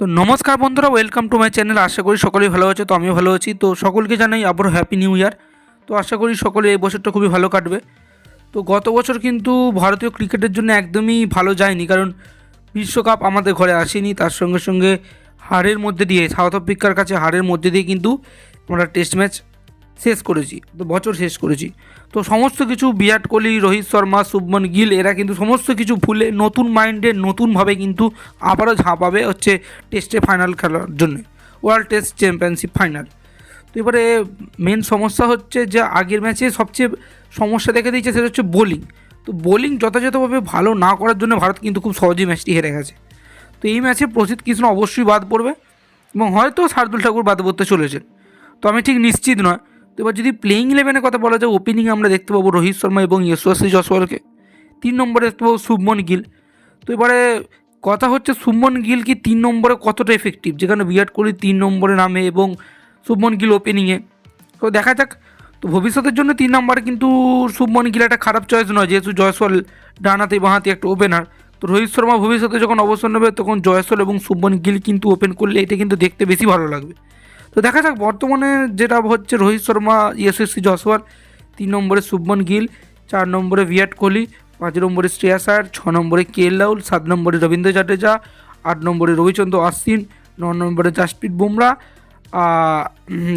তো নমস্কার বন্ধুরা, ওয়েলকাম টু মাই চ্যানেল। আশা করি সকলেই ভালো আছে। তো আমিও ভালো আছি। তো সকলকে জানাই আবারও হ্যাপি নিউ ইয়ার। তো আশা করি সকলে এই বছরটা খুবই ভালো কাটবে। তো গত বছর কিন্তু ভারতীয় ক্রিকেটের জন্য একদমই ভালো যায়নি, কারণ বিশ্বকাপ আমাদের ঘরে আসেনি। তার সঙ্গে সঙ্গে হারের মধ্যে দিয়ে, সাউথ আফ্রিকার কাছে হারের মধ্যে দিয়ে কিন্তু আমরা টেস্ট ম্যাচ শেষ করেছি, তো বছর শেষ করেছি। তো সমস্ত কিছু বিরাট কোহলি, রোহিত শর্মা, শুভমন গিল এরা কিন্তু সমস্ত কিছু ভুলে নতুন মাইন্ডে নতুনভাবে কিন্তু আবারও ঝাঁপাবে হচ্ছে টেস্টে ফাইনাল খেলার জন্য, ওয়ার্ল্ড টেস্ট চ্যাম্পিয়নশিপ ফাইনাল। তো এবারে মেন সমস্যা হচ্ছে যে আগের ম্যাচে সবচেয়ে সমস্যা দেখা দিয়েছে, সেটা হচ্ছে বোলিং। তো বোলিং যথাযথভাবে ভালো না করার জন্য ভারত কিন্তু খুব সহজেই ম্যাচটি হেরে গেছে। তো এই ম্যাচে প্রসিদ্ধ কৃষ্ণ অবশ্যই বাদ পড়বে এবং হয়তো শার্দুল ঠাকুর বাদ পড়তে চলেছেন, তো আমি ঠিক নিশ্চিত নয়। তো এবার যদি প্লেইং ইলেভেনের কথা বলা যায়, ওপেনিংয়ে আমরা দেখতে পাবো রোহিত শর্মা এবং যশস্বী জয়সওয়ালকে। 3 নম্বরে দেখতে পাবো শুভমন গিল। তো এবারে কথা হচ্ছে শুভমন গিল কি 3 নম্বরে কতটা এফেক্টিভ, যেখানে বিরাট কোহলি 3 নম্বরে নামে এবং শুভমন গিল ওপেনিংয়ে। তো দেখা যাক। তো ভবিষ্যতের জন্য 3 নম্বরে কিন্তু শুভমন গিল একটা খারাপ চয়েস নয়, যেহেতু জয়সওয়াল ডানাতে বাঁহাতে একটা ওপেনার। তো রোহিত শর্মা ভবিষ্যতে যখন অবসর নেবে তখন জয়সওয়াল এবং শুভমন গিল কিন্তু ওপেন করলে এটা কিন্তু দেখতে বেশি ভালো লাগবে। তো দেখা যাক। বর্তমানে যেটা হচ্ছে রোহিত শর্মা, যশস্বী জয়সওয়াল, 3 নম্বরে শুভমন গিল, 4 নম্বরে বিরাট কোহলি, 5 নম্বরে শ্রেয়াস আয়ার, 6 নম্বরে কেএল রাহুল, 7 নম্বরে রবীন্দ্র জাডেজা, 8 নম্বরে রবিচন্দ্র অশ্বিন, 9 নম্বরে জাসপ্রীত বুমরা,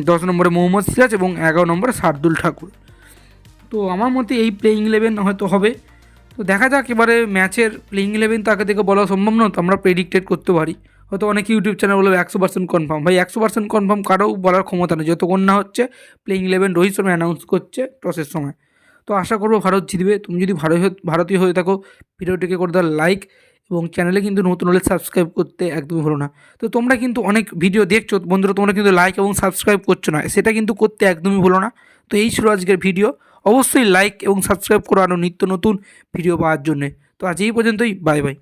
10 নম্বরে মোহাম্মদ সিরাজ এবং 11 নম্বরে শার্দুল ঠাকুর। তো আমার মতে এই প্লেইং ইলেভেন হয়তো হবে। তো দেখা যাক। এবারে ম্যাচের প্লেইং ইলেভেন তো আগে থেকে বলা সম্ভব নয়, তো আমরা প্রেডিক্টেড করতে পারি। হয়তো অনেক ইউটিউব চ্যানেল বলবে 100% কনফার্ম। ভাই 100% কনফার্ম কারও বলার ক্ষমতা নেই যতক্ষণ না হচ্ছে playing eleven Rohit Sharma announce করছে টসের সময়। তো আশা করবো ভারত জিতবে। তুমি যদি ভারতীয় হয়ে থাকো, ভিডিওটিকে করে দাও লাইক এবং চ্যানেলে কিন্তু নতুন হলে সাবস্ক্রাইব করতে একদমই হলো না। তো তোমরা কিন্তু অনেক ভিডিও দেখছো বন্ধুরা, তোমরা কিন্তু লাইক এবং সাবস্ক্রাইব করছো না, সেটা কিন্তু করতে একদমই হলো না। তো এই ছিল আজকের ভিডিও। অবশ্যই লাইক এবং সাবস্ক্রাইব করো আরও নিত্য নতুন ভিডিও পাওয়ার জন্যে। তো আজ এই পর্যন্তই, বাই বাই।